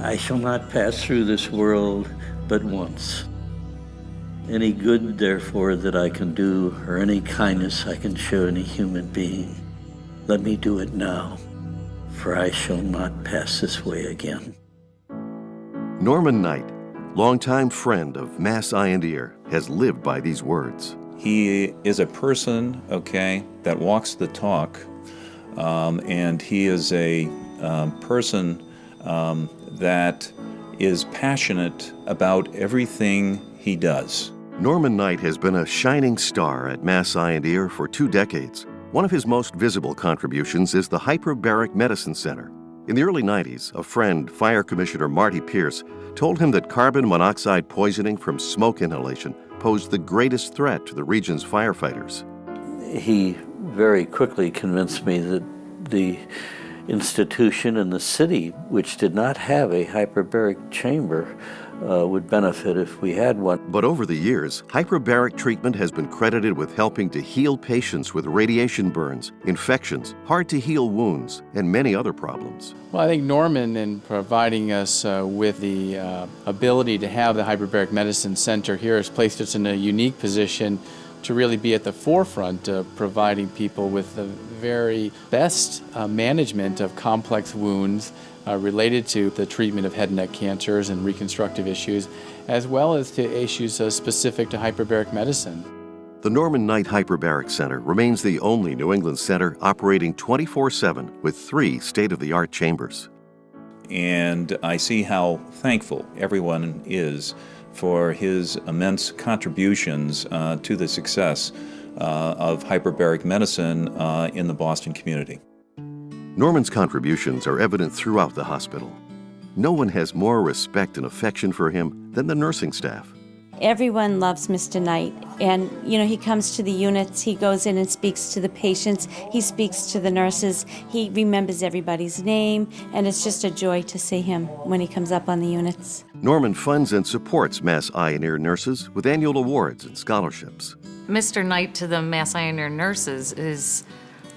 I shall not pass through this world but once. Any good, therefore, that I can do, or any kindness I can show any human being, let me do it now, for I shall not pass this way again. Norman Knight, longtime friend of Mass Eye and Ear, has lived by these words. He is a person, that walks the talk, and he is a person that is passionate about everything he does. Norman Knight has been a shining star at Mass Eye and Ear for 2 decades. One of his most visible contributions is the Hyperbaric Medicine Center. In the early 90s, a friend, Fire Commissioner Marty Pierce, told him that carbon monoxide poisoning from smoke inhalation posed the greatest threat to the region's firefighters. He very quickly convinced me that the institution and the city, which did not have a hyperbaric chamber, would benefit if we had one. But over the years, hyperbaric treatment has been credited with helping to heal patients with radiation burns, infections, hard-to-heal wounds, and many other problems. Well, I think Norman, in providing us with the ability to have the Hyperbaric Medicine Center here, has placed us in a unique position to really be at the forefront of providing people with the very best management of complex wounds related to the treatment of head and neck cancers and reconstructive issues, as well as to issues specific to hyperbaric medicine. The Norman Knight Hyperbaric Center remains the only New England center operating 24/7 with 3 state-of-the-art chambers. And I see how thankful everyone is for his immense contributions to the success of hyperbaric medicine in the Boston community. Norman's contributions are evident throughout the hospital. No one has more respect and affection for him than the nursing staff. Everyone loves Mr. Knight, and he comes to the units, he goes in and speaks to the patients, he speaks to the nurses, he remembers everybody's name, and it's just a joy to see him when he comes up on the units. Norman funds and supports Mass Eye and Ear nurses with annual awards and scholarships. Mr. Knight to the Mass Eye and Ear nurses is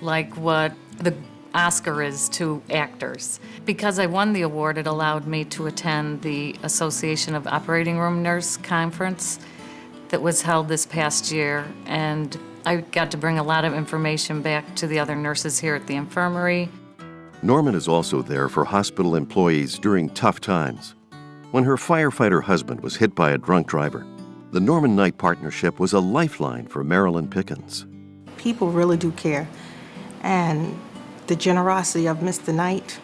like what the Oscar is to actors. Because I won the award, it allowed me to attend the Association of Operating Room Nurse Conference that was held this past year, and I got to bring a lot of information back to the other nurses here at the infirmary. Norman is also there for hospital employees during tough times. When her firefighter husband was hit by a drunk driver, the Norman Knight Partnership was a lifeline for Marilyn Pickens. People really do care, and the generosity of Mr. Knight,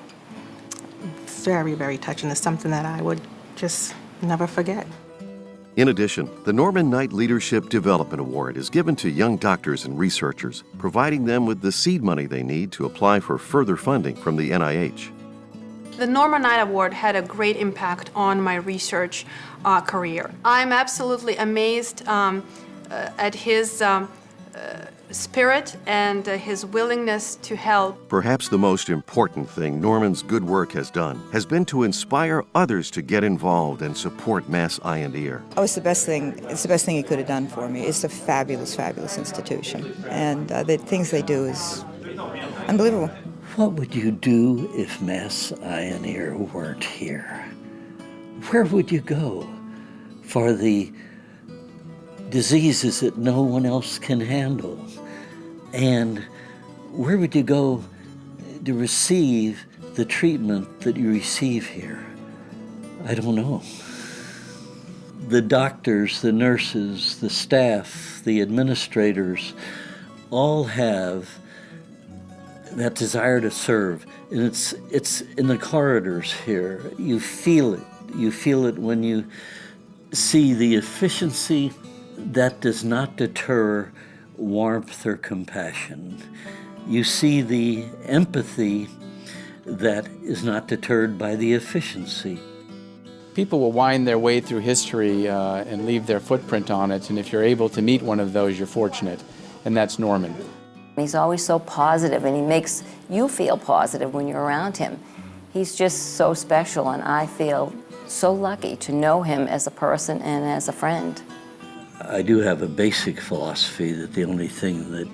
very, very touching. It's something that I would just never forget. In addition, the Norman Knight Leadership Development Award is given to young doctors and researchers, providing them with the seed money they need to apply for further funding from the NIH. The Norman Knight Award had a great impact on my research career. I'm absolutely amazed at his spirit and his willingness to help. Perhaps the most important thing Norman's good work has done has been to inspire others to get involved and support Mass Eye and Ear. Oh, it's the best thing. It's the best thing he could have done for me. It's a fabulous, fabulous institution, and the things they do is unbelievable. What would you do if Mass Eye and Ear weren't here? Where would you go for the diseases that no one else can handle? And where would you go to receive the treatment that you receive here? I don't know. The doctors, the nurses, the staff, the administrators all have that desire to serve. And it's in the corridors here. You feel it. You feel it when you see the efficiency that does not deter warmth or compassion. You see the empathy that is not deterred by the efficiency. People will wind their way through history and leave their footprint on it, and if you're able to meet one of those, you're fortunate, and that's Norman. He's always so positive, and he makes you feel positive when you're around him. He's just so special, and I feel so lucky to know him as a person and as a friend. I do have a basic philosophy that the only thing that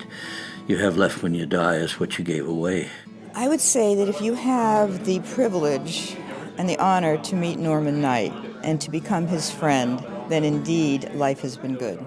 you have left when you die is what you gave away. I would say that if you have the privilege and the honor to meet Norman Knight and to become his friend, then indeed life has been good.